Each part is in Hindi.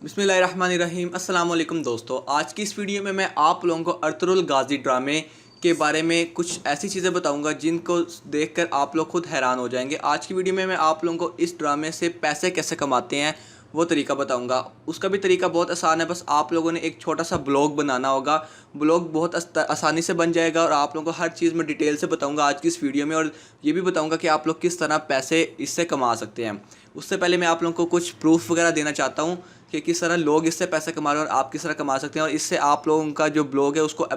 बिस्मिल्लाहिर्रहमानिर्रहीम। अस्सलाम वालेकुम दोस्तों, आज की इस वीडियो में मैं आप लोगों को अर्तुगरुल गाज़ी ड्रामे के बारे में कुछ ऐसी चीज़ें बताऊंगा जिनको देखकर आप लोग खुद हैरान हो जाएंगे। आज की वीडियो में मैं आप लोगों को इस ड्रामे से पैसे कैसे कमाते हैं वो तरीका बताऊंगा। उसका भी तरीका बहुत आसान है, बस आप लोगों ने एक छोटा सा ब्लॉग बनाना होगा। ब्लॉग बहुत आसानी से बन जाएगा और आप लोगों को हर चीज़ में डिटेल से बताऊंगा आज की इस वीडियो में, और ये भी बताऊंगा कि आप लोग किस तरह पैसे इससे कमा सकते हैं। उससे पहले मैं आप लोगों को कुछ प्रूफ वगैरह देना चाहता हूँ कि किस तरह लोग इससे पैसे कमा रहे हैं और आप किस तरह कमा सकते हैं। और इससे आप लोगों का जो ब्लॉग है उसको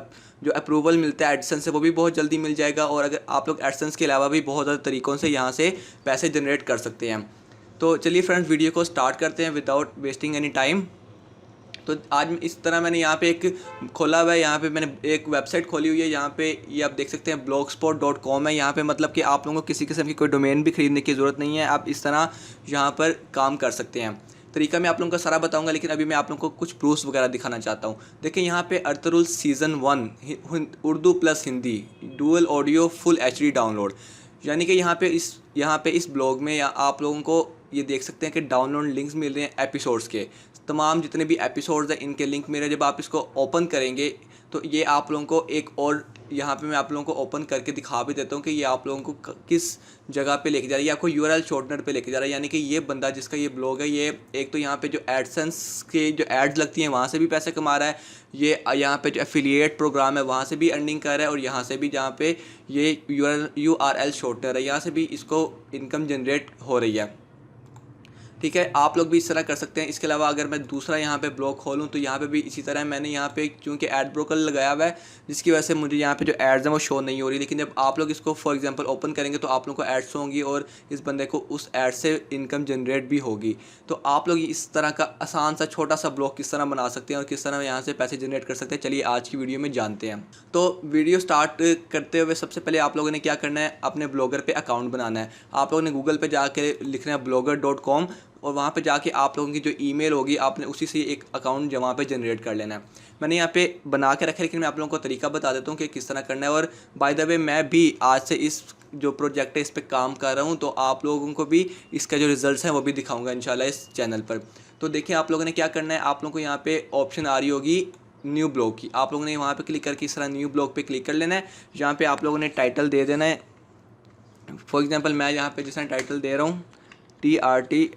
जो अप्रूवल मिलता है एडसेंस से वो भी बहुत जल्दी मिल जाएगा। और अगर आप लोग एडसेंस के अलावा भी बहुत ज़्यादा तरीक़ों से यहाँ से पैसे जनरेट कर सकते हैं। तो चलिए फ्रेंड्स, वीडियो को स्टार्ट करते हैं विदाउट वेस्टिंग एनी टाइम। तो आज इस तरह मैंने यहाँ पे एक खोला हुआ है, यहाँ पे मैंने एक वेबसाइट खोली हुई है। यहाँ पे ये आप देख सकते हैं blogspot.com है। यहाँ पे मतलब कि आप लोगों को किसी किस्म की कोई डोमेन भी खरीदने की ज़रूरत नहीं है, आप इस तरह यहाँ पर काम कर सकते हैं। तरीका मैं आप लोगों को सारा बताऊंगा, लेकिन अभी मैं आप लोगों को कुछ प्रूफ्स वगैरह दिखाना चाहता हूँ। देखिए यहाँ पे Ertugrul season 1 Urdu plus Hindi dual audio full HD download, यानी कि यहाँ पे इस ब्लॉग में या आप लोगों को ये देख सकते हैं कि डाउनलोड लिंक्स मिल रहे हैं एपिसोड्स के। तमाम जितने भी एपिसोड्स हैं इनके लिंक मिल रहे हैं। जब आप इसको ओपन करेंगे तो ये आप लोगों को एक और यहाँ पे मैं आप लोगों को ओपन करके दिखा भी देता हूँ कि ये आप लोगों को किस जगह पे लेके जा रहा है। ये आपको URL शॉर्टनर पे लेके जा रहा है, यानी कि ये बंदा जिसका ये ब्लॉग है, ये एक तो यहाँ पे जो एडसेंस के जो एड्स लगती हैं वहाँ से भी पैसे कमा रहा है, ये यहाँ पे जो एफिलिएट प्रोग्राम है वहाँ से भी अर्निंग कर रहा है, और यहाँ से भी जहाँ पे ये URL शॉर्टनर है यहाँ से भी इसको इनकम जनरेट हो रही है। ठीक है, आप लोग भी इस तरह कर सकते हैं। इसके अलावा अगर मैं दूसरा यहाँ पे ब्लॉग खोलूँ तो यहाँ पे भी इसी तरह मैंने यहाँ पे चूँकि एड ब्रोकर लगाया हुआ है, जिसकी वजह से मुझे यहाँ पे जो एड्स हैं वो शो नहीं हो रही। लेकिन जब आप लोग इसको फॉर एग्जांपल ओपन करेंगे तो आप लोग को एड्स होंगी और इस बंदे को उस एड से इनकम जनरेट भी होगी। तो आप लोग इस तरह का आसान सा छोटा सा ब्लॉग किस तरह बना सकते हैं और किस तरह यहाँ से पैसे जनरेट कर सकते हैं, चलिए आज की वीडियो में जानते हैं। तो वीडियो स्टार्ट करते हुए सबसे पहले आप लोगों ने क्या करना है, अपने ब्लॉगर पर अकाउंट बनाना है। आप लोगों ने गूगल पर जाके लिखना है blogger.com, और वहाँ पे जाके आप लोगों की जो ईमेल होगी आपने उसी से एक अकाउंट वहाँ पे जनरेट कर लेना है। मैंने यहाँ पे बना के रखा है, लेकिन मैं आप लोगों को तरीका बता देता हूँ कि किस तरह करना है। और बाय द वे मैं भी आज से इस जो प्रोजेक्ट है इस पर काम कर रहा हूँ, तो आप लोगों को भी इसका जो रिजल्ट्स हैं वो भी दिखाऊँगा इंशाल्लाह इस चैनल पर। तो देखिए आप लोगों ने क्या करना है, आप लोगों को यहाँ पर ऑप्शन आ रही होगी न्यू ब्लॉग की। आप लोगों ने वहाँ पर क्लिक करके इस तरह न्यू ब्लॉग पर क्लिक कर लेना है। यहाँ पर आप लोगों ने टाइटल दे देना है। फॉर एग्ज़ाम्पल मैं यहाँ पर जिस तरह टाइटल दे रहा हूँ TRT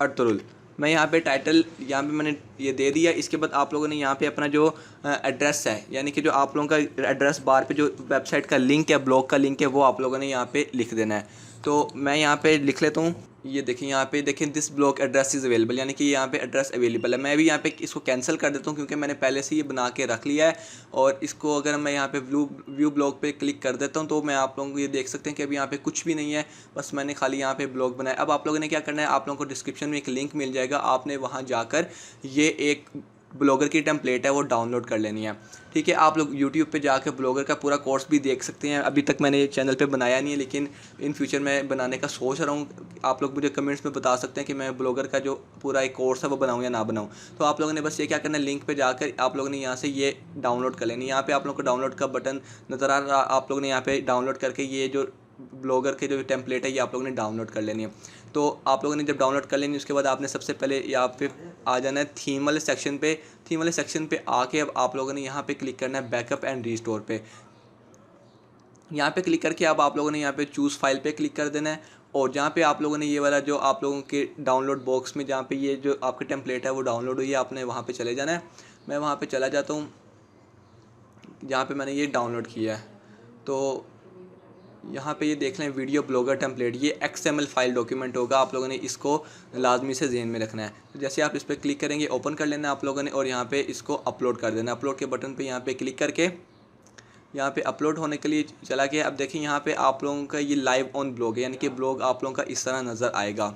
अर्तुगरुल, मैं यहाँ पे टाइटल यहाँ पे मैंने ये दे दिया। इसके बाद आप लोगों ने यहाँ पे अपना जो एड्रेस है, यानी कि जो आप लोगों का एड्रेस बार पे जो वेबसाइट का लिंक है, ब्लॉग का लिंक है, वो आप लोगों ने यहाँ पे लिख देना है। तो मैं यहाँ पे लिख लेता हूँ, ये देखिए यहाँ पे देखें this blog address is available, यानी कि यहाँ पे एड्रेस अवेलेबल है। मैं भी यहाँ पे इसको कैंसिल कर देता हूँ क्योंकि मैंने पहले से ये बना के रख लिया है। और इसको अगर मैं यहाँ पे व्यू ब्लॉग पे क्लिक कर देता हूँ तो मैं आप लोगों को ये देख सकते हैं कि अभी यहाँ पे कुछ भी नहीं है, बस मैंने खाली यहाँ पे ब्लॉग बनाया। अब आप लोगों ने क्या करना है, आप लोगों को डिस्क्रिप्शन में एक लिंक मिल जाएगा, आपने वहाँ जाकर ये एक ब्लॉगर की टेम्पलेट है वो डाउनलोड कर लेनी है। ठीक है, आप लोग YouTube पे जाकर ब्लॉगर का पूरा कोर्स भी देख सकते हैं। अभी तक मैंने चैनल पे बनाया नहीं है, लेकिन इन फ्यूचर मैं बनाने का सोच रहा हूँ। आप लोग मुझे कमेंट्स में बता सकते हैं कि मैं ब्लॉगर का जो पूरा एक कोर्स है वो बनाऊँ या ना बनाऊँ। तो आप लोगों ने बस ये क्या करना है, लिंक पे जाकर आप लोगों ने यहाँ से ये डाउनलोड कर लेनी है। यहाँ पर आप लोगों को डाउनलोड का बटन नज़र आ रहा, आप लोगों ने यहाँ पर डाउनलोड करके ये जो ब्लॉगर के जो टेम्पलेट है ये आप लोगों ने डाउनलोड कर लेनी है। तो आप लोगों ने जब डाउनलोड कर लेनी उसके बाद आपने सबसे पहले यहाँ पे आ जाना है थीम वाले सेक्शन पे। थीम वाले सेक्शन पे आके अब आप लोगों ने यहाँ पे क्लिक करना है बैकअप एंड रीस्टोर पे। यहाँ पे क्लिक करके अब आप लोगों ने यहाँ पे चूज़ फाइल पे क्लिक कर देना है। और जहाँ पे आप लोगों ने ये वाला जो आप लोगों के डाउनलोड बॉक्स में जहाँ पे ये जो आपके टेम्पलेट है वो डाउनलोड हुई है, आपने वहाँ पे चले जाना है। मैं वहाँ पे चला जाता हूँ जहाँ पे मैंने ये डाउनलोड किया है। तो यहाँ पे ये देख लें वीडियो ब्लॉगर टेम्पलेट, ये XML फाइल डॉक्यूमेंट होगा, आप लोगों ने इसको लाजमी से ज़हन में रखना है। तो जैसे आप इस पर क्लिक करेंगे ओपन कर लेना है आप लोगों ने, और यहाँ पे इसको अपलोड कर देना। अपलोड के बटन पे यहाँ पे क्लिक करके यहाँ पे अपलोड होने के लिए चला गया। अब देखिए यहाँ पे आप लोगों का ये लाइव ऑन ब्लॉग है, यानी कि ब्लॉग आप लोगों का इस तरह नज़र आएगा,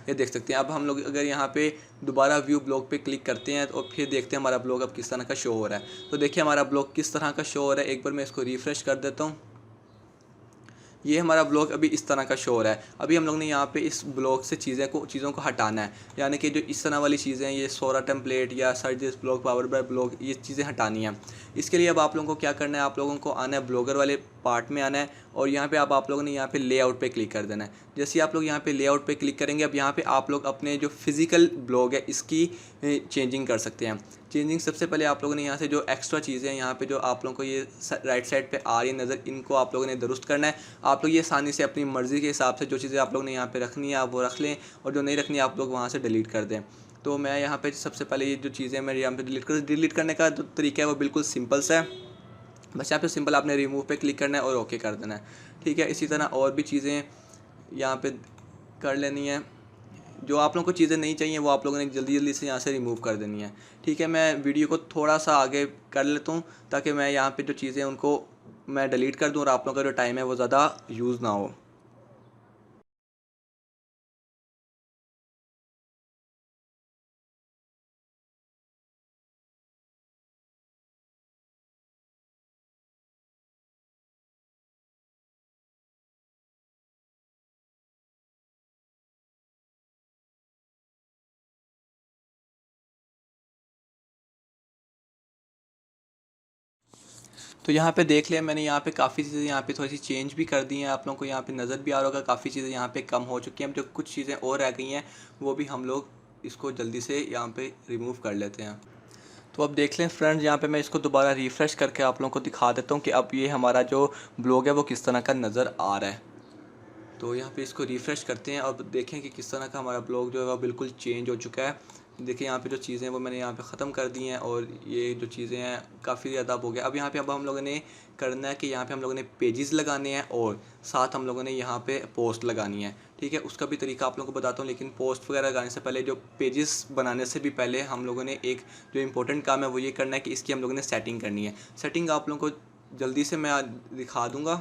ये देख सकते हैं। अब हम लोग अगर यहाँ पे दोबारा व्यू ब्लॉग पे क्लिक करते हैं तो फिर देखते हैं हमारा ब्लॉग अब किस तरह का शो हो रहा है। तो देखिए हमारा ब्लॉग किस तरह का शो हो रहा है। एक बार मैं इसको रिफ़्रेश कर देता हूँ, ये हमारा ब्लॉग अभी इस तरह का शो हो रहा है। अभी हम लोग ने यहाँ पे इस ब्लॉग से चीज़ों को हटाना है, यानी कि जो इस तरह वाली चीज़ें ये सोरा टेम्पलेट या search this blog power bye blog, ये चीज़ें हटानी हैं। इसके लिए अब आप लोगों को क्या करना है, आप लोगों को आना है ब्लॉगर वाले पार्ट में आना है और यहाँ पे आप लोगों ने यहाँ पे लेआउट पे क्लिक कर देना है। जैसे ही आप लोग यहाँ पे लेआउट पे क्लिक करेंगे, अब यहाँ पे आप लोग अपने जो फिज़िकल ब्लॉग है इसकी चेंजिंग कर सकते हैं। चेंजिंग सबसे पहले आप लोगों ने यहाँ से जो एक्स्ट्रा चीज़ें हैं यहाँ पे जो आप लोगों को ये राइट साइड पे आ रही है नज़र, इनको आप लोगों ने दुरुस्त करना है। आप लोग ये आसानी से अपनी मर्ज़ी के हिसाब से जो चीज़ें आप लोगों ने यहाँ पे रखनी है आप वो रख लें, और जो नहीं रखनी है आप लोग वहाँ से डिलीट कर दें। तो मैं यहाँ पे सबसे पहले ये जो चीज़ें मैं यहाँ पे डिलीट करने का जो तरीका है वो बिल्कुल सिंपल सा है। बस यहाँ पे सिंपल आपने रिमूव पे क्लिक करना है और ओके कर देना है। ठीक है, इसी तरह और भी चीज़ें यहाँ पे कर लेनी है। जो आप लोगों को चीज़ें नहीं चाहिए वो आप लोगों ने जल्दी जल्दी से यहाँ से रिमूव कर देनी है। ठीक है, मैं वीडियो को थोड़ा सा आगे कर लेता हूँ ताकि मैं यहाँ पे जो चीज़ें उनको मैं डिलीट कर दूँ और आप लोगों का जो टाइम है वो ज़्यादा यूज़ ना हो। तो यहाँ पे देख लिया मैंने, यहाँ पे काफ़ी चीज़ें यहाँ पे थोड़ी सी चेंज भी कर दी हैं। आप लोगों को यहाँ पे नज़र भी आ रहा होगा, काफ़ी चीज़ें यहाँ पे कम हो चुकी हैं। अब जो कुछ चीज़ें और रह गई हैं वो भी हम लोग इसको जल्दी से यहाँ पे रिमूव कर लेते हैं। तो अब देख लें फ्रेंड्स, यहाँ पे मैं इसको दोबारा रिफ़्रेश करके आप लोगों को दिखा देता हूँ कि अब ये हमारा जो ब्लॉग है वो किस तरह का नज़र आ रहा है। तो यहाँ पे इसको रिफ़्रेश करते हैं और देखें कि किस तरह का हमारा ब्लॉग जो है वो बिल्कुल चेंज हो चुका है। देखिए यहाँ पे जो चीज़ें हैं वो मैंने यहाँ पे ख़त्म कर दी हैं और ये जो चीज़ें हैं काफ़ी ज़्यादा हो गया। अब यहाँ पे अब हम लोगों ने करना है कि यहाँ पे हम लोगों ने पेजेस लगाने हैं और साथ हम लोगों ने यहाँ पे पोस्ट लगानी है। ठीक है, उसका भी तरीका आप लोगों को बताता हूँ, लेकिन पोस्ट वगैरह लगाने से पहले, जो पेजेस बनाने से भी पहले हम लोगों ने एक जो इंपॉर्टेंट काम है वो ये करना है कि इसकी हम लोगों ने सेटिंग करनी है। सेटिंग आप लोगों को जल्दी से मैं दिखा दूँगा।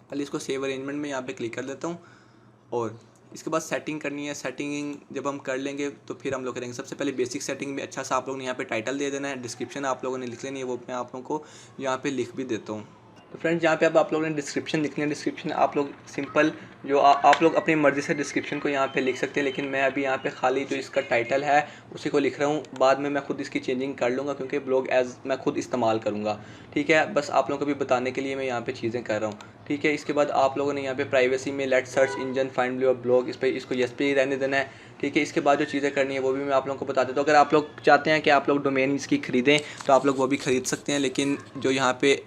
पहले इसको सेव अरेंजमेंट में यहाँ पे क्लिक कर देता हूँ और इसके बाद सेटिंग करनी है। सेटिंग जब हम कर लेंगे तो फिर हम लोग करेंगे। सबसे पहले बेसिक सेटिंग में अच्छा सा आप लोगों ने यहाँ पे टाइटल दे देना है। डिस्क्रिप्शन आप लोगों ने लिख लेनी है, वो मैं आप लोगों को यहाँ पे लिख भी देता हूँ। तो फ्रेंड्स यहाँ पे अब आप लोगों ने डिस्क्रिप्शन लिखनी है। डिस्क्रिप्शन आप लोग सिंपल जो आप लोग अपनी मर्ज़ी से डिस्क्रिप्शन को यहाँ पे लिख सकते हैं, लेकिन मैं अभी यहाँ पे खाली जो इसका टाइटल है उसी को लिख रहा हूँ। बाद में मैं खुद इसकी चेंजिंग कर लूँगा क्योंकि ब्लॉग एज मैं खुद इस्तेमाल करूँगा। ठीक है, बस आप लोगों को भी बताने के लिए मैं यहाँ पे चीज़ें कर रहा हूँ। ठीक है, इसके बाद आप लोगों ने यहाँ पे प्राइवेसी में let search engine find your blog, इस पर इसको यस पे ही रहने देना है। ठीक है, इसके बाद जो चीज़ें करनी है वो भी मैं आप लोगों को बता देता हूँ। अगर आप लोग चाहते हैं कि आप लोग डोमेन इसकी ख़रीदें तो आप लोग वो भी ख़रीद सकते हैं, लेकिन जो यहाँ पे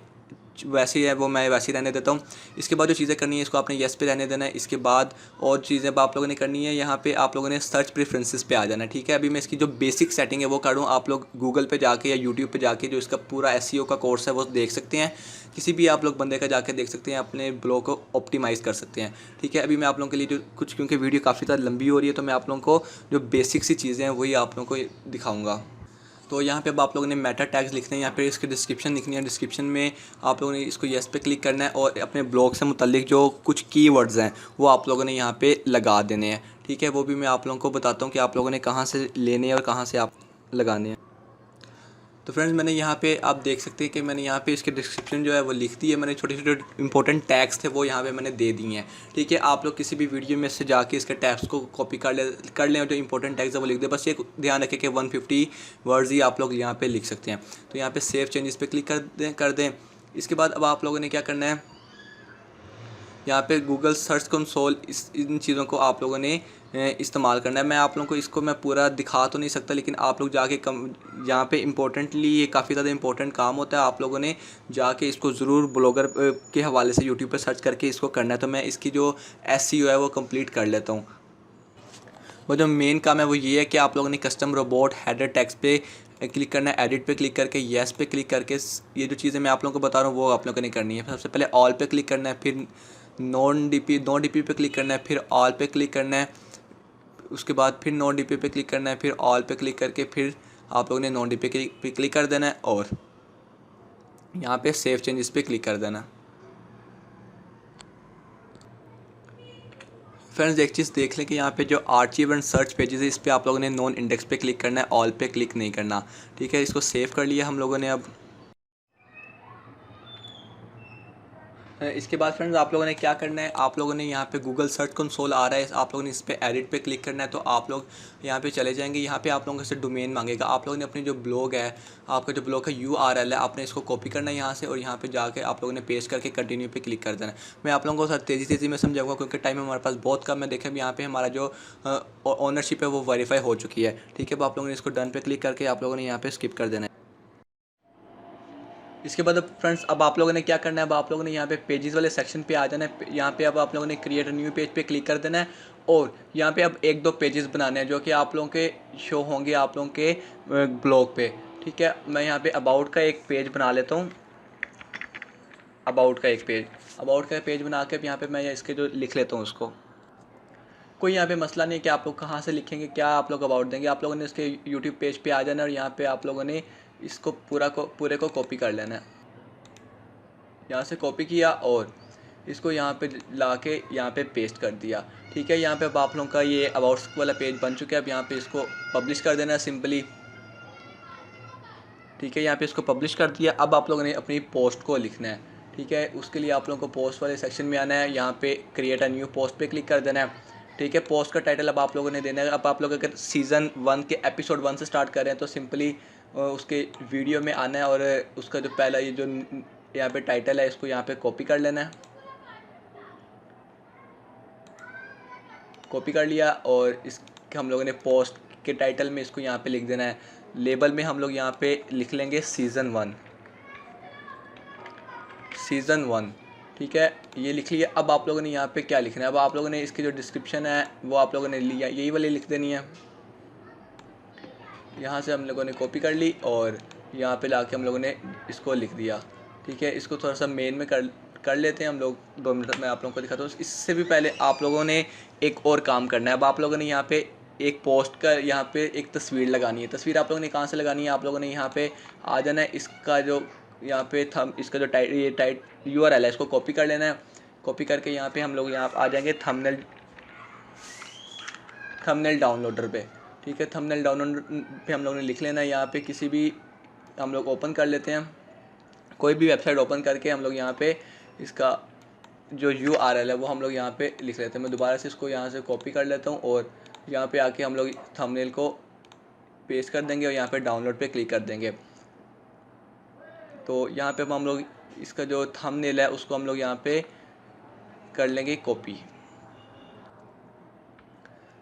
वैसे ही है वो मैं वैसे ही रहने देता हूँ। इसके बाद जो चीज़ें करनी है इसको आपने येस पे रहने देना है। इसके बाद और चीज़ें आप लोगों ने करनी है, यहाँ पे आप लोगों ने सर्च प्रेफरेंसेस पे आ जाना है। ठीक है, अभी मैं इसकी जो बेसिक सेटिंग है वो करूँ, आप लोग गूगल पे जाके या यूट्यूब पे जाके जो इसका पूरा एसईओ का कोर्स है वो देख सकते हैं। किसी भी आप लोग बंदे का जाके देख सकते हैं, अपने ब्लॉग को ऑप्टिमाइज़ कर सकते हैं। ठीक है, अभी मैं आप लोगों के लिए जो कुछ, क्योंकि वीडियो काफ़ी ज़्यादा लंबी हो रही है तो मैं आप लोगों को जो बेसिक सी चीज़ें हैं वही आप लोगों को दिखाऊँगा। तो यहाँ पे अब आप लोगों ने मेटा टैग्स लिखने हैं, यहाँ पे इसकी डिस्क्रिप्शन लिखनी है। डिस्क्रिप्शन में आप लोगों ने इसको येस पे क्लिक करना है और अपने ब्लॉग से मुतल्लिक जो कुछ कीवर्ड्स हैं वो आप लोगों ने यहाँ पे लगा देने हैं। ठीक है, वो भी मैं आप लोगों को बताता हूँ कि आप लोगों ने कहाँ से लेने हैं और कहाँ से आप लगाने हैं। तो फ्रेंड्स मैंने यहाँ पे आप देख सकते हैं कि मैंने यहाँ पे इसके डिस्क्रिप्शन जो है वो लिख दी है। मैंने छोटे छोटे इंपॉर्टेंट टैग्स थे वो यहाँ पे मैंने दे दिए हैं। ठीक है, आप लोग किसी भी वीडियो में से जाके इसके टैग्स को कॉपी कर लें और जो इंपॉर्टेंट टैग्स है वो लिख दें। बस ये ध्यान रखें कि 150 वर्ड्स ही आप लोग यहाँ पे लिख सकते हैं। तो यहाँ पे सेव चेंजेस पे क्लिक कर दें। इसके बाद अब आप लोगों ने क्या करना है, यहाँ पे गूगल सर्च कंसोल इन चीज़ों को आप लोगों ने इस्तेमाल करना है। मैं आप लोगों को इसको मैं पूरा दिखा तो नहीं सकता, लेकिन आप लोग जाके यहाँ पे इम्पोर्टेंटली ये काफ़ी ज़्यादा इंपॉर्टेंट काम होता है। आप लोगों ने जाके इसको ज़रूर ब्लॉगर के हवाले से यूट्यूब पर सर्च करके इसको करना है। तो मैं इसकी जो एसईओ है वो कंप्लीट कर लेता हूँ। वो जो मेन काम है वो ये है कि आप लोगों ने कस्टम रोबोट हेडर टेक्स्ट पे क्लिक करना है, एडिट पे क्लिक करके येस पे क्लिक करके ये जो चीज़ें मैं आप लोगों को बता रहा हूँ वो आप लोगों ने करनी है। सबसे पहले ऑल पे क्लिक करना है, फिर नॉन डीपी पे क्लिक करना है, फिर ऑल पे क्लिक करना है। उसके बाद फिर नॉन डीपी पे क्लिक करना है, फिर ऑल पे क्लिक करके फिर आप लोगों ने नॉन डीपी पे क्लिक कर देना है और यहाँ पे सेव चेंजेस पे क्लिक कर देना। फ्रेंड्स एक चीज़ देख लें कि यहाँ पे जो आर्चिव एंड सर्च पेजेस है इस पर आप लोगों ने नॉन इंडेक्स पे क्लिक करना है, ऑल पे क्लिक नहीं करना। ठीक है, इसको सेव कर लिया हम लोगों ने। अब इसके बाद फ्रेंड्स आप लोगों ने क्या करना है, आप लोगों ने यहाँ पे गूगल सर्च कंसोल आ रहा है, आप लोगों ने इस पर एडिट पे क्लिक करना है। तो आप लोग यहाँ पे चले जाएंगे, यहाँ पे आप लोगों से डोमेन मांगेगा। आप लोगों ने अपनी जो ब्लॉग है, आपका जो ब्लॉग का URL है, आपने इसको कॉपी करना है यहाँ से, और यहाँ पे जाके आप लोगों ने पेस्ट करके कंटिन्यू पे क्लिक कर देना है। मैं आप लोगों को सर तेज़ी में समझाऊंगा क्योंकि टाइम हमारे पास बहुत कम है। देखें यहाँ पे हमारा जो ओनरशिप है वो वेरीफाई हो चुकी है। ठीक है, अब आप लोगों ने इसको डन पे क्लिक करके आप लोगों ने यहाँ पे स्किप कर देना है। इसके बाद अब फ्रेंड्स अब आप लोगों ने क्या करना है, अब आप लोगों ने यहाँ पे पेजेस वाले सेक्शन पे आ जाना है। यहाँ पे अब आप लोगों ने क्रिएट न्यू पेज पे क्लिक कर देना है, और यहाँ पे अब 1-2 पेजेस बनाने हैं जो कि आप लोगों के शो होंगे आप लोगों के ब्लॉग पे। ठीक है, मैं यहाँ पे अबाउट का एक पेज बना लेता हूँ। अबाउट का पेज बना के यहाँ पे मैं इसके जो लिख लेता हूँ उसको। कोई यहाँ पे मसला नहीं है कि आप लोग कहाँ से लिखेंगे, क्या आप लोग अबाउट देंगे। आप लोगों ने इसके यूट्यूब पेज पे आ जाना है, और यहाँ पे आप लोगों ने इसको पूरे को कॉपी कर लेना है। यहाँ से कॉपी किया और इसको यहाँ पे ला के यहाँ पे पेस्ट कर दिया। ठीक है, यहाँ पे अब आप लोगों का ये अबाउट्स वाला पेज बन चुका है। अब यहाँ पे इसको पब्लिश कर देना है सिंपली। ठीक है, यहाँ पे इसको पब्लिश कर दिया। अब आप लोगों ने अपनी पोस्ट को लिखना है। ठीक है, उसके लिए आप लोगों को पोस्ट वाले सेक्शन में आना है, यहाँ पे क्रिएट अ न्यू पोस्ट पे क्लिक कर देना है। ठीक है, पोस्ट का टाइटल अब आप लोगों ने देना है। अब आप लोग अगर सीज़न 1 के एपिसोड 1 से स्टार्ट कर रहे हैं तो सिंपली उसके वीडियो में आना है, और उसका जो पहला ये जो यहाँ पे टाइटल है इसको यहाँ पे कॉपी कर लेना है। कॉपी कर लिया, और इस हम लोगों ने पोस्ट के टाइटल में इसको यहाँ पे लिख देना है। लेबल में हम लोग यहाँ पे लिख लेंगे सीज़न 1। ठीक है, ये लिख लिया। अब आप लोगों ने यहाँ पे क्या लिखना है, अब आप लोगों ने इसकी जो डिस्क्रिप्शन है वो आप लोगों ने लिया, यही वाली लिख देनी है। यहाँ से हम लोगों ने कॉपी कर ली और यहाँ पे लाके हम लोगों ने इसको लिख दिया। ठीक है, इसको थोड़ा सा मेन में कर लेते हैं हम लोग। 2 मिनट में आप लोगों को दिखाता हूँ। इससे भी पहले आप लोगों ने एक और काम करना है। अब आप लोगों ने यहाँ पे एक पोस्ट का यहाँ पे एक तस्वीर लगानी है। तस्वीर आप लोगों ने कहाँ से लगानी है, आप लोगों ने यहाँ पे आ जाना है। इसका जो यहाँ पे इसका जो टाइट URL है इसको कॉपी कर लेना है। कॉपी करके यहाँ पे हम लोग यहाँ आ जाएंगे थंबनेल डाउनलोडर पे। ठीक है, थंबनेल डाउनलोड पे हम लोगों ने लिख लेना है। यहाँ पे किसी भी हम लोग ओपन कर लेते हैं, कोई भी वेबसाइट ओपन करके हम लोग यहाँ पे इसका जो URL है वो हम लोग यहाँ पे लिख लेते हैं। मैं दोबारा से इसको यहाँ से कॉपी कर लेता हूँ, और यहाँ पे आके हम लोग थंबनेल को पेस्ट कर देंगे और यहाँ पे डाउनलोड पे क्लिक कर देंगे। तो यहाँ पे हम लोग इसका जो थंबनेल है उसको हम लोग यहाँ पे कर लेंगे कॉपी।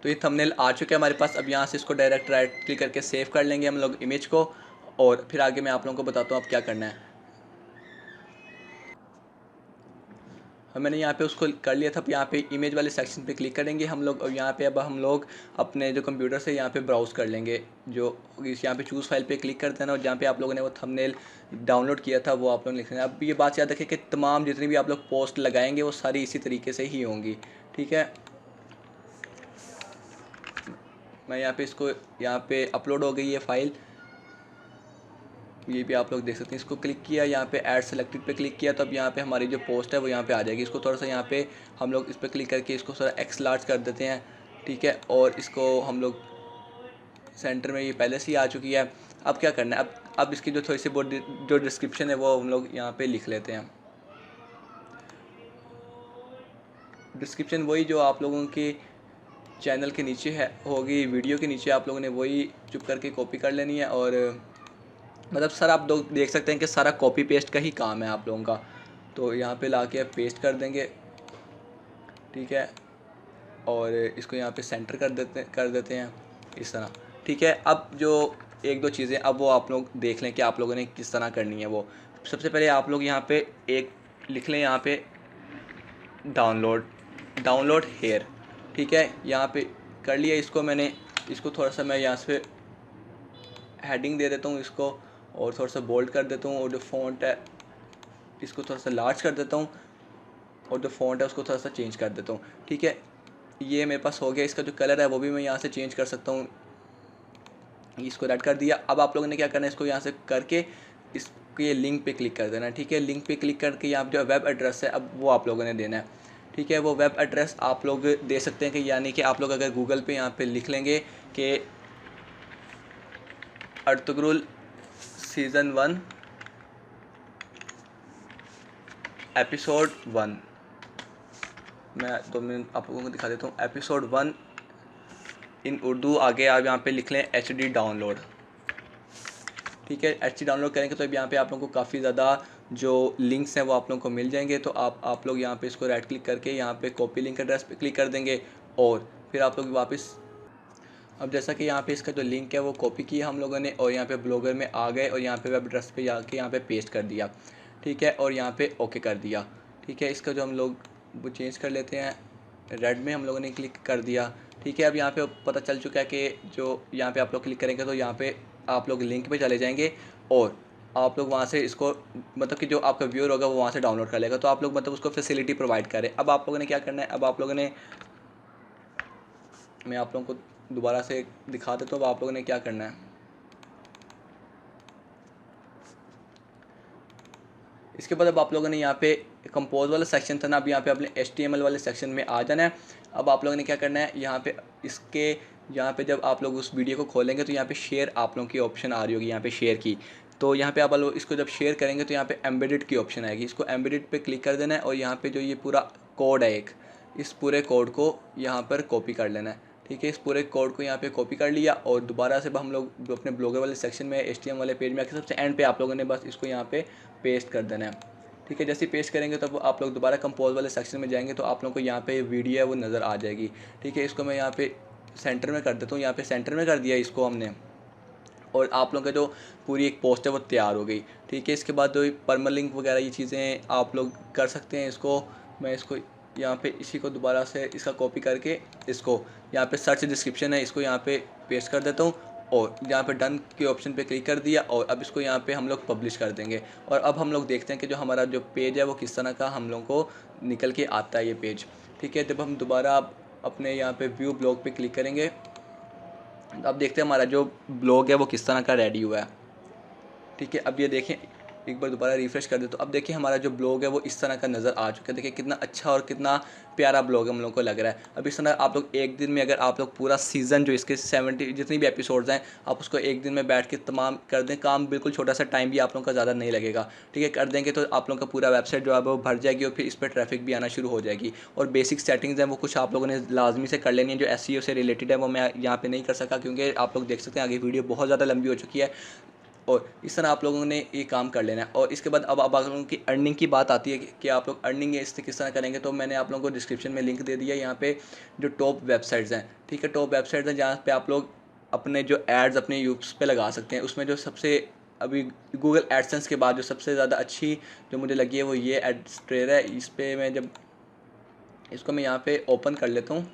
तो ये थंबनेल आ चुके हैं हमारे पास। अब यहाँ से इसको डायरेक्ट राइट क्लिक करके सेव कर लेंगे हम लोग इमेज को, और फिर आगे मैं आप लोगों को बताता हूँ अब क्या करना है। मैंने यहाँ पे उसको कर लिया था। अब यहाँ पे इमेज वाले सेक्शन पे क्लिक करेंगे हम लोग, और यहाँ पे अब हम लोग अपने जो कंप्यूटर से यहाँ पे ब्राउज़ कर लेंगे। जो यहाँ पे चूज़ फाइल पे क्लिक कर देना, और जहाँ पे आप लोगों ने वो थंबनेल डाउनलोड किया था वो आप लोग लिख लेना। अब ये बात याद रखें कि तमाम जितनी भी आप लोग पोस्ट लगाएंगे वो सारी इसी तरीके से ही होंगी। ठीक है, मैं यहाँ पे इसको यहाँ पे अपलोड हो गई है फाइल, ये भी आप लोग देख सकते हैं। इसको क्लिक किया, यहाँ पे ऐड सेलेक्टेड पे क्लिक किया, तो अब यहाँ पे हमारी जो पोस्ट है वो यहाँ पे आ जाएगी। इसको थोड़ा सा यहाँ पे हम लोग इस पर क्लिक करके इसको थोड़ा एक्स लार्ज कर देते हैं। ठीक है, और इसको हम लोग सेंटर में, ये पहले से ही आ चुकी है। अब क्या करना है, अब इसकी जो थोड़ी सी बहुत जो डिस्क्रिप्शन है वो हम लोग यहाँ पे लिख लेते हैं। डिस्क्रिप्शन वही जो आप लोगों के चैनल के नीचे है होगी, वीडियो के नीचे आप लोगों ने वही चुप करके कॉपी कर लेनी है। और मतलब सर आप लोग देख सकते हैं कि सारा कॉपी पेस्ट का ही काम है आप लोगों का। तो यहाँ पे लाके पेस्ट कर देंगे। ठीक है, और इसको यहाँ पे सेंटर कर देते हैं इस तरह। ठीक है, अब जो 1-2 चीज़ें अब वो आप लोग देख लें कि आप लोगों ने किस तरह करनी है। वो सबसे पहले आप लोग यहाँ पे एक लिख लें, यहाँ पे डाउनलोड हेयर। ठीक है, यहाँ पे कर लिया इसको मैंने। इसको थोड़ा सा मैं यहाँ से हेडिंग दे देता हूँ इसको, और थोड़ा सा बोल्ड कर देता हूँ, और जो फ़ॉन्ट है इसको थोड़ा सा लार्ज कर देता हूँ, और जो फ़ॉन्ट है उसको थोड़ा सा चेंज कर देता हूँ। ठीक है, ये मेरे पास हो गया। इसका जो कलर है वो भी मैं यहाँ से चेंज कर सकता हूँ। इसको रेड कर दिया। अब आप लोगों ने क्या करना है, इसको यहाँ से करके इसके लिंक पे क्लिक कर देना है। ठीक है, लिंक पे क्लिक करके यहाँ जो वेब एड्रेस है अब वो आप लोगों ने देना है। ठीक है, वो वेब एड्रेस आप लोग दे सकते हैं कि यानी कि आप लोग अगर गूगल पे यहाँ पे लिख लेंगे कि अर्तुगरुल सीज़न 1 एपिसोड 1, मैं 2 मिनट आप लोगों को दिखा देता हूँ। एपिसोड 1 इन उर्दू, आगे आप यहाँ पे लिख लें HD डाउनलोड। ठीक है, HD डाउनलोड करेंगे तो अब यहाँ पे आप लोगों को काफ़ी ज़्यादा जो लिंक्स हैं वो आप लोगों को मिल जाएंगे। तो आप लोग यहाँ पे इसको राइट क्लिक करके यहाँ पे कॉपी लिंक एड्रेस पे क्लिक कर देंगे और फिर आप लोग वापस, अब जैसा कि यहाँ पे इसका जो लिंक है वो कॉपी किया हम लोगों ने और यहाँ पे ब्लॉगर में आ गए और यहाँ पे वेब एड्रेस पे जाके यहाँ पे पेस्ट कर दिया। ठीक है, और यहाँ पे ओके कर दिया। ठीक है, इसका जो हम लोग वो चेंज कर लेते हैं, रेड में हम लोगों ने क्लिक कर दिया। ठीक है, अब यहाँ पे पता चल चुका है कि जो यहाँ पे आप लोग क्लिक करेंगे तो यहाँ पे आप लोग लिंक पे चले जाएंगे और आप लोग वहाँ से इसको, मतलब कि जो आपका व्यूअर होगा वो वहाँ से डाउनलोड कर लेगा। तो आप लोग मतलब उसको फैसिलिटी प्रोवाइड करें। अब आप लोगों ने क्या करना है, अब आप लोगों ने, मैं आप लोगों को दोबारा से दिखा देता हूँ। अब आप लोगों ने क्या करना है, इसके बाद अब आप लोगों ने यहाँ पे कंपोज वाला सेक्शन था ना, अब यहाँ पे अपने HTML वाले सेक्शन में आ जाना है। अब आप लोगों ने क्या करना है, यहाँ पे इसके यहाँ पे जब आप लोग उस वीडियो को खोलेंगे तो यहाँ पे शेयर आप लोगों की ऑप्शन आ रही होगी, यहाँ पे शेयर की। तो यहाँ पे आप लोग इसको जब शेयर करेंगे तो यहाँ पे एम्बेडेड की ऑप्शन आएगी, इसको एम्बेडेड पे क्लिक कर देना है और यहाँ पे जो ये पूरा कोड है एक, इस पूरे कोड को यहाँ पर कॉपी कर लेना है। ठीक है, इस पूरे कोड को यहाँ पे कॉपी कर लिया और दोबारा से हम लोग अपने ब्लॉगर वाले सेक्शन में HTML वाले पेज में आके सबसे एंड पे आप लोगों ने बस इसको यहाँ पे पेस्ट कर देना है। ठीक है, जैसे पेस्ट करेंगे तब आप लोग दोबारा कंपोज वाले सेक्शन में जाएंगे तो आप लोगों को यहाँ पे वीडियो है वो नज़र आ जाएगी। ठीक है, इसको मैं यहाँ पे सेंटर में कर देता हूँ, यहाँ पे सेंटर में कर दिया इसको हमने और आप लोगों का जो पूरी एक पोस्ट है वो तैयार हो गई। ठीक है, इसके बाद जो परमालिंक वगैरह ये चीज़ें आप लोग कर सकते हैं। इसको मैं इसको यहाँ पे इसी को दोबारा से इसका कॉपी करके इसको यहाँ पे सर्च डिस्क्रिप्शन है इसको यहाँ पे पेस्ट कर देता हूँ और यहाँ पे डन के ऑप्शन पे क्लिक कर दिया और अब इसको यहाँ पे हम लोग पब्लिश कर देंगे। और अब हम लोग देखते हैं कि जो हमारा जो पेज है वो किस तरह का हम लोग को निकल के आता है ये पेज। ठीक है, जब हम दोबारा अपने यहाँ पे व्यू ब्लॉग पे क्लिक करेंगे तो अब देखते हैं हमारा जो ब्लॉग है वो किस तरह का रेडी हुआ है। ठीक है, अब ये देखें, एक बार दोबारा रिफ़्रेश कर दे तो अब देखिए हमारा जो ब्लॉग है वो इस तरह का नज़र आ चुका है। देखिए कितना अच्छा और कितना प्यारा ब्लॉग हम लोगों को लग रहा है। अब इस तरह आप लोग एक दिन में, अगर आप लोग पूरा सीज़न जो इसके 70 जितनी भी एपिसोड्स हैं आप उसको एक दिन में बैठ के तमाम कर दें, काम बिल्कुल छोटा सा टाइम भी आप लोगों का ज़्यादा नहीं लगेगा। ठीक है, कर देंगे तो आप लोगों का पूरा वेबसाइट जो है वो भर जाएगी और फिर इस पर ट्रैफिक भी आना शुरू हो जाएगी। और बेसिक सेटिंग्स हैं वो कुछ आप लोगों ने लाजमी से कर लेनी है, जो SEO से रिलेटेड है वो मैं यहाँ पर नहीं कर सका क्योंकि आप लोग देख सकते हैं आगे वीडियो बहुत ज़्यादा लंबी हो चुकी है। और इस तरह आप लोगों ने ये काम कर लेना है। और इसके बाद अब आप लोगों की अर्निंग की बात आती है कि आप लोग अर्निंग इससे किस तरह करेंगे। तो मैंने आप लोगों को डिस्क्रिप्शन में लिंक दे दिया, यहाँ पे जो टॉप वेबसाइट्स हैं। ठीक है, टॉप वेबसाइट्स हैं जहाँ पे आप लोग अपने जो एड्स अपने यूट्यूब पे लगा सकते हैं। उसमें जो सबसे अभी गूगल एडसेंस के बाद जो सबसे ज़्यादा अच्छी जो मुझे लगी है वो ये एडस्ट्रेयर है। इस पर मैं जब इसको मैं यहाँ पे ओपन कर लेता हूँ,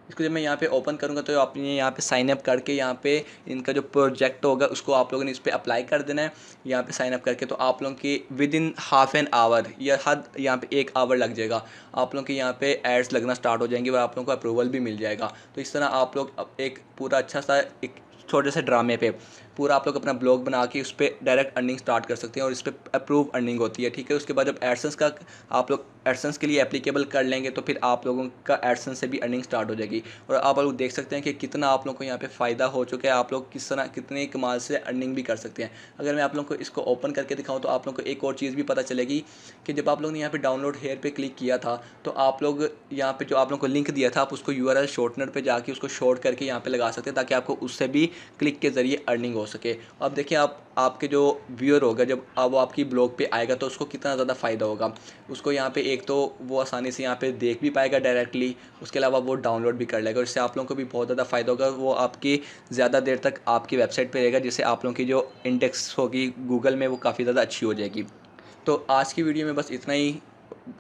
इसको जब मैं यहाँ पे ओपन करूँगा तो आपने यहाँ पे साइन अप करके यहाँ पे इनका जो प्रोजेक्ट होगा उसको आप लोगों ने इस पर अप्लाई कर देना है। यहाँ पे साइन अप करके तो आप लोगों की with in half an hour या हद यहाँ पे 1 आवर लग जाएगा, आप लोगों के यहाँ पे एड्स लगना स्टार्ट हो जाएंगे और आप लोगों को अप्रूवल भी मिल जाएगा। तो इस तरह आप लोग एक पूरा अच्छा सा एक छोटे से ड्रामे पे पूरा आप लोग अपना ब्लॉग बना के उस पर डायरेक्ट अर्निंग स्टार्ट कर सकते हैं और इस पर अप्रूव अर्निंग होती है। ठीक है, उसके बाद जब एडसेंस का आप लोग एडसेंस के लिए एप्लीकेबल कर लेंगे तो फिर आप लोगों का एडसेंस से भी अर्निंग स्टार्ट हो जाएगी। और आप लोग देख सकते हैं कि कितना आप लोगों को यहाँ पे फ़ायदा हो चुका है, आप लोग किस तरह कितने कमाल से अर्निंग भी कर सकते हैं। अगर मैं आप लोगों को इसको ओपन करके दिखाऊँ तो आप लोगों को एक और चीज़ भी पता चलेगी कि जब आप लोगों ने यहाँ पे डाउनलोड हेयर पे क्लिक किया था तो आप लोग यहाँ पे जो आप लोगों को लिंक दिया था आप उसको URL शॉर्टनर पे जाके उसको शॉर्ट करके यहाँ पे लगा सकते हैं ताकि आपको उससे भी क्लिक के ज़रिए अर्निंग हो सके। अब देखिए आपके जो व्यूअर होगा जब वो आपकी ब्लॉग पे आएगा तो उसको कितना ज़्यादा फ़ायदा होगा। उसको यहाँ पे एक तो वो आसानी से यहाँ पे देख भी पाएगा डायरेक्टली, उसके अलावा वो डाउनलोड भी कर लेगा और इससे आप लोगों को भी बहुत ज़्यादा फ़ायदा होगा। वो आपकी ज़्यादा देर तक आपकी वेबसाइट पे रहेगा जिससे आप लोगों की जो इंडेक्स होगी गूगल में वो काफ़ी ज़्यादा अच्छी हो जाएगी। तो आज की वीडियो में बस इतना ही,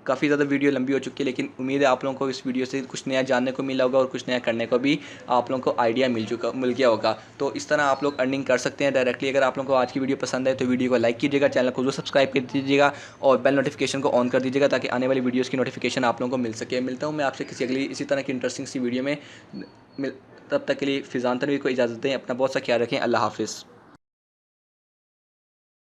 काफ़ी ज़्यादा वीडियो लंबी हो चुकी है लेकिन उम्मीद है आप लोगों को इस वीडियो से कुछ नया जानने को मिला होगा और कुछ नया करने को भी आप लोगों को आइडिया मिल गया होगा। तो इस तरह आप लोग अर्निंग कर सकते हैं डायरेक्टली। अगर आप लोगों को आज की वीडियो पसंद आए तो वीडियो को लाइक कीजिएगा, चैनल को जरूर सब्सक्राइब कर दीजिएगा और बेल नोटिफिकेशन को ऑन कर दीजिएगा ताकि आने वाली वीडियोज़ की नोटिफिकेशन आप लोगों को मिल सके। मिलता हूँ मैं आपसे किसी अगली इसी तरह की इंटरेस्टिंग सी वीडियो में। तब तक के लिए फिजान तनवीर को इजाज़त दें। अपना बहुत सा ख्याल रखें। अल्लाह हाफिज़।